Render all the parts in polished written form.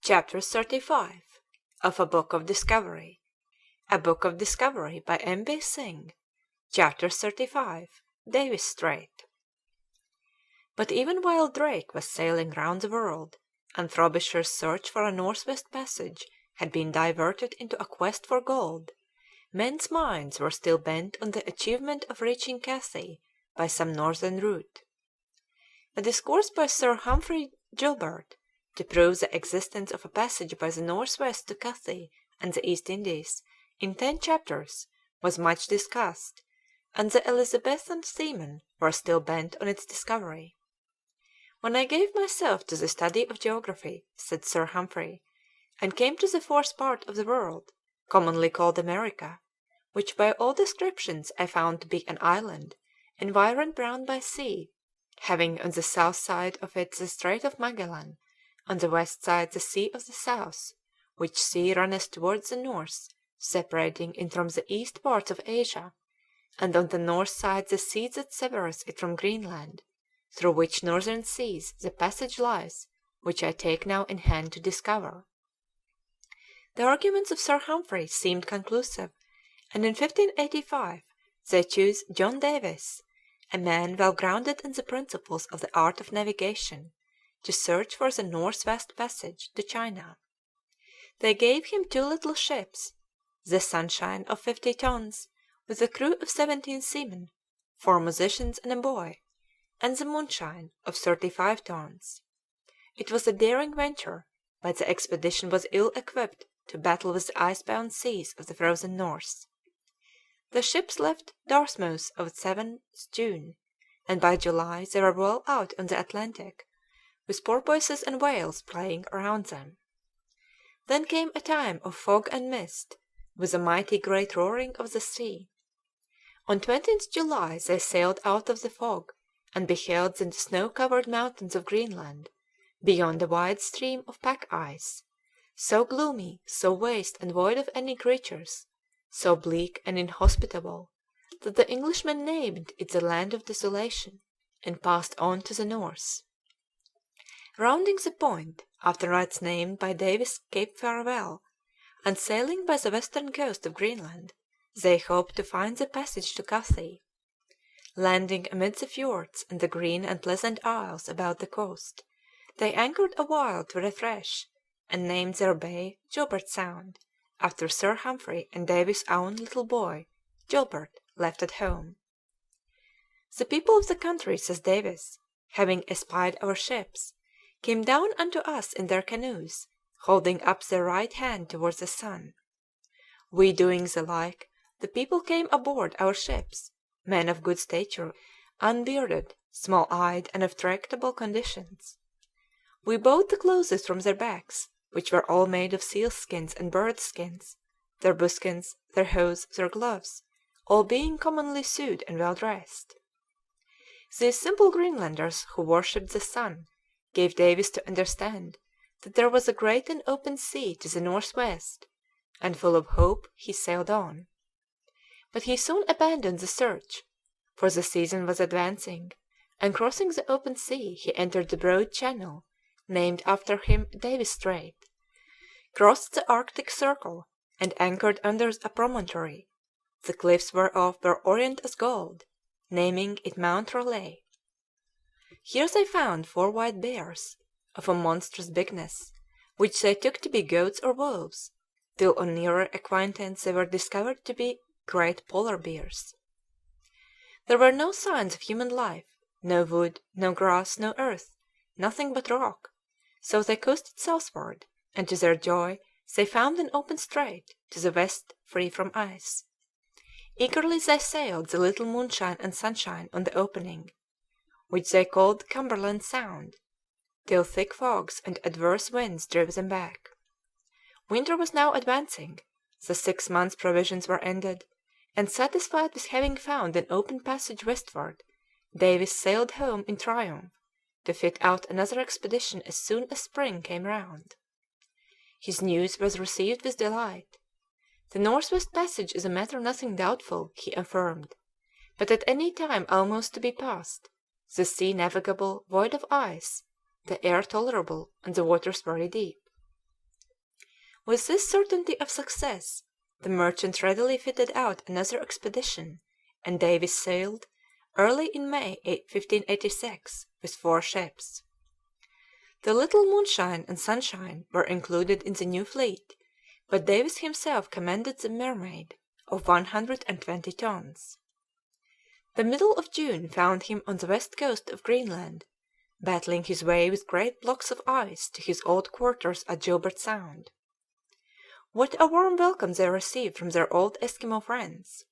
Chapter 35 of A Book of Discovery. A Book of Discovery by M.B. Synge. Chapter 35 Davis Strait. But even while Drake was sailing round the world, and Frobisher's search for a northwest passage had been diverted into a quest for gold, men's minds were still bent on the achievement of reaching Cathay by some northern route. A discourse by Sir Humphrey Gilbert to prove the existence of a passage by the northwest to Cathay and the East Indies in 10 chapters was much discussed, and the Elizabethan seamen were still bent on its discovery. "When I gave myself to the study of geography," said Sir Humphrey, "and came to the fourth part of the world, commonly called America, which by all descriptions I found to be an island, environed round by sea, having on the south side of it the Strait of Magellan, on the west side the Sea of the South, which sea runneth towards the north, separating it from the east parts of Asia, and on the north side the sea that severeth it from Greenland, through which northern seas the passage lies which I take now in hand to discover." The arguments of Sir Humphrey seemed conclusive, and in 1585 they chose John Davis, a man well grounded in the principles of the art of navigation, to search for the north-west passage to China. They gave him 2 little ships, the Sunshine of 50 tons, with a crew of 17 seamen, 4 musicians and a boy, and the Moonshine of 35 tons. It was a daring venture, but the expedition was ill equipped to battle with the ice-bound seas of the frozen north. The ships left Dartmouth on 7th June, and by July they were well out on the Atlantic, with porpoises and whales playing around them. Then came a time of fog and mist, with a mighty great roaring of the sea. On 20th July they sailed out of the fog, and beheld the snow-covered mountains of Greenland, beyond a wide stream of pack ice, so gloomy, so waste and void of any creatures, so bleak and inhospitable, that the Englishmen named it the Land of Desolation, and passed on to the north. Rounding the point, afterwards named by Davis Cape Farewell, and sailing by the western coast of Greenland, they hoped to find the passage to Cathay. Landing amid the fjords and the green and pleasant isles about the coast, they anchored awhile to refresh, and named their bay Gilbert Sound, after Sir Humphrey and Davis' own little boy, Gilbert, left at home. "The people of the country," says Davis, "having espied our ships, came down unto us in their canoes, holding up their right hand towards the sun. We doing the like, the people came aboard our ships, men of good stature, unbearded, small-eyed, and of tractable conditions. We bought the clothes from their backs, which were all made of seal skins and bird skins, their buskins, their hose, their gloves, all being commonly sewed and well dressed. These simple Greenlanders, who worshipped the sun, gave Davis to understand that there was a great and open sea to the northwest, and full of hope he sailed on. But he soon abandoned the search, for the season was advancing, and crossing the open sea he entered the broad channel named after him Davis Strait, crossed the Arctic Circle, and anchored under a promontory, the cliffs whereof were orient as gold, naming it Mount Raleigh. Here they found 4 white bears, of a monstrous bigness, which they took to be goats or wolves, till on nearer acquaintance they were discovered to be great polar bears. There were no signs of human life, no wood, no grass, no earth, nothing but rock, so they coasted southward, and to their joy they found an open strait to the west free from ice. Eagerly they sailed the little Moonshine and Sunshine on the opening, which they called Cumberland Sound, till thick fogs and adverse winds drove them back. Winter was now advancing, the 6 months' provisions were ended, and satisfied with having found an open passage westward, Davis sailed home in triumph, to fit out another expedition as soon as spring came round. His news was received with delight. The northwest passage is a matter nothing doubtful, he affirmed, but at any time almost to be passed, the sea navigable, void of ice, the air tolerable, and the waters very deep. With this certainty of success, the merchants readily fitted out another expedition, and Davis sailed early in May 1586 with 4 ships. The Little Moonshine and Sunshine were included in the new fleet, but Davis himself commanded the Mermaid, of 120 tons. The middle of June found him on the west coast of Greenland, battling his way with great blocks of ice to his old quarters at Gilbert Sound. What a warm welcome they received from their old Eskimo friends!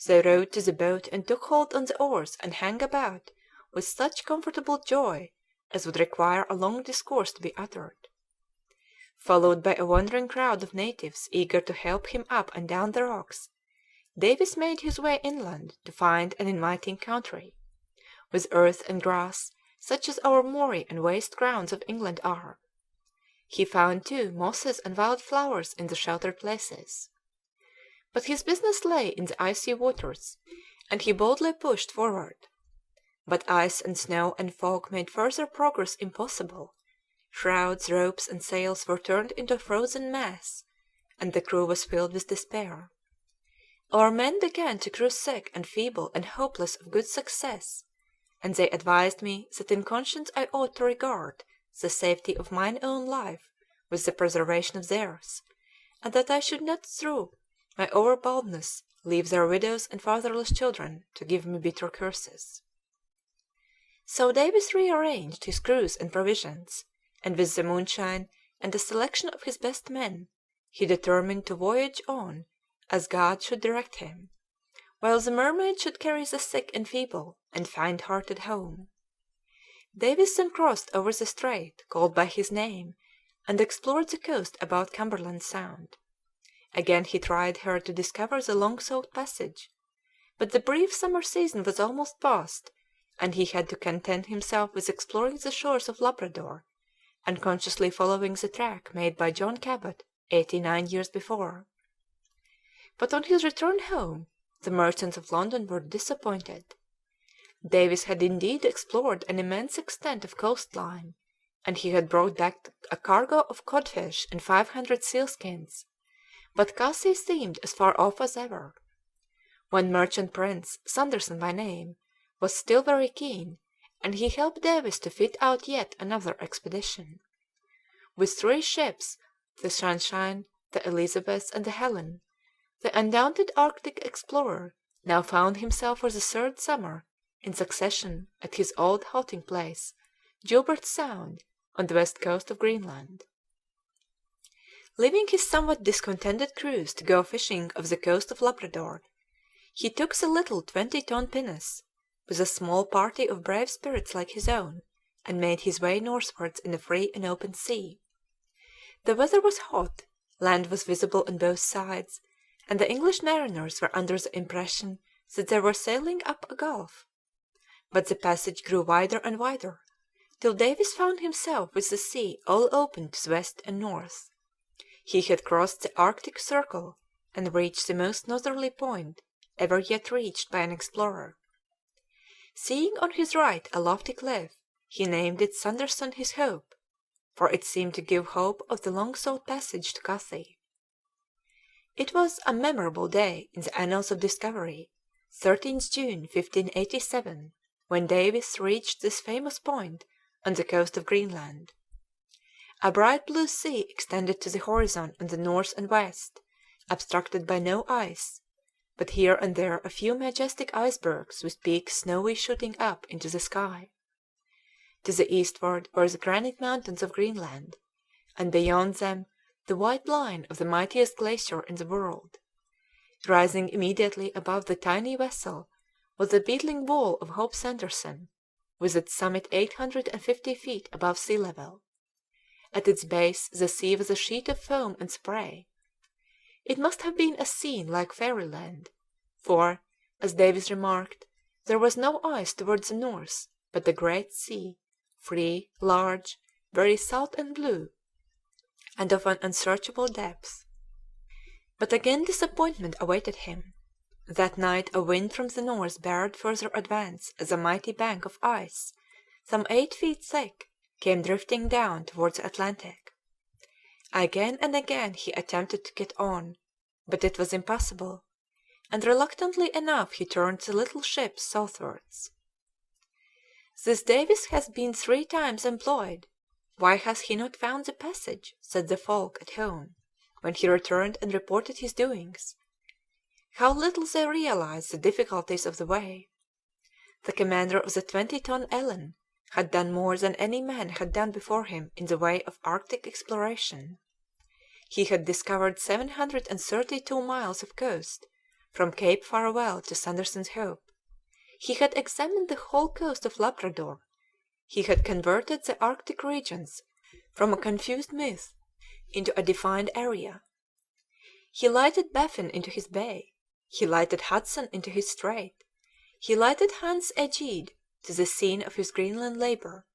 They rowed to the boat and took hold on the oars and hung about with such comfortable joy as would require a long discourse to be uttered. Followed by a wondering crowd of natives eager to help him up and down the rocks, Davis made his way inland to find an inviting country, with earth and grass such as our moory and waste grounds of England are. He found, too, mosses and wild flowers in the sheltered places. But his business lay in the icy waters, and he boldly pushed forward. But ice and snow and fog made further progress impossible. Shrouds, ropes, and sails were turned into a frozen mass, and the crew was filled with despair. Our men began to grow sick and feeble and hopeless of good success, and they advised me that in conscience I ought to regard the safety of mine own life with the preservation of theirs, and that I should not through my overboldness leave their widows and fatherless children to give me bitter curses. So Davis rearranged his crews and provisions, and with the moonshine and a selection of his best men, he determined to voyage on as God should direct him, while the Mermaid should carry the sick and feeble and faint-hearted home. Davis then crossed over the strait called by his name and explored the coast about Cumberland Sound. Again he tried hard to discover the long-sought passage, but the brief summer season was almost past, and he had to content himself with exploring the shores of Labrador, unconsciously following the track made by John Cabot 89 years before. But on his return home, the merchants of London were disappointed. Davis had indeed explored an immense extent of coastline, and he had brought back a cargo of codfish and 500 sealskins, but Cassie seemed as far off as ever. One merchant prince, Sanderson by name, was still very keen, and he helped Davis to fit out yet another expedition. With 3 ships, the Sunshine, the Elizabeth, and the Helen, the undaunted Arctic explorer now found himself for the 3rd summer in succession at his old halting place, Gilbert Sound, on the west coast of Greenland. Leaving his somewhat discontented crews to go fishing off the coast of Labrador, he took the little 20-ton pinnace, with a small party of brave spirits like his own, and made his way northwards in the free and open sea. The weather was hot, land was visible on both sides, and the English mariners were under the impression that they were sailing up a gulf. But the passage grew wider and wider, till Davis found himself with the sea all open to the west and north. He had crossed the Arctic Circle and reached the most northerly point ever yet reached by an explorer. Seeing on his right a lofty cliff, he named it Sanderson his Hope, for it seemed to give hope of the long-sought passage to Cathay. It was a memorable day in the annals of discovery, 13th June 1587, when Davis reached this famous point on the coast of Greenland. A bright blue sea extended to the horizon on the north and west, obstructed by no ice, but here and there a few majestic icebergs with peaks snowy shooting up into the sky. To the eastward were the granite mountains of Greenland, and beyond them the white line of the mightiest glacier in the world. Rising immediately above the tiny vessel was the beetling wall of Hope Sanderson, with its summit 850 feet above sea level. At its base the sea was a sheet of foam and spray. It must have been a scene like fairyland, for, as Davis remarked, there was no ice towards the north, but the great sea, free, large, very salt and blue, and of an unsearchable depth. But again disappointment awaited him. That night a wind from the north barred further advance as a mighty bank of ice, some 8 feet thick, came drifting down towards the Atlantic. Again and again he attempted to get on, but it was impossible, and reluctantly enough he turned the little ship southwards. "This Davis has been 3 times employed. Why has he not found the passage?" said the folk at home, when he returned and reported his doings. How little they realized the difficulties of the way! The commander of the 20-ton Ellen had done more than any man had done before him in the way of Arctic exploration. He had discovered 732 miles of coast, from Cape Farewell to Sanderson's Hope. He had examined the whole coast of Labrador. He had converted the Arctic regions from a confused myth into a defined area. He lighted Baffin into his bay. He lighted Hudson into his strait. He lighted Hans Egede to the scene of his Greenland labor.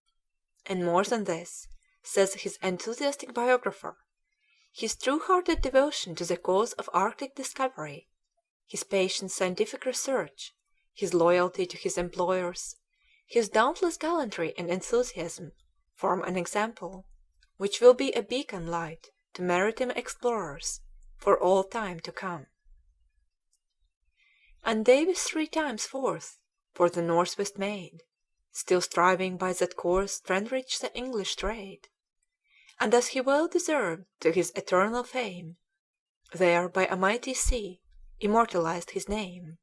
And more than this, says his enthusiastic biographer, his true-hearted devotion to the cause of Arctic discovery, his patient scientific research, his loyalty to his employers, his dauntless gallantry and enthusiasm form an example which will be a beacon light to maritime explorers for all time to come. And Davis 3 times forth for the northwest made, still striving by that course to enrich the English trade, and as he well deserved to his eternal fame, there by a mighty sea immortalized his name.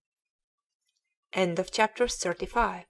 End of chapter 35.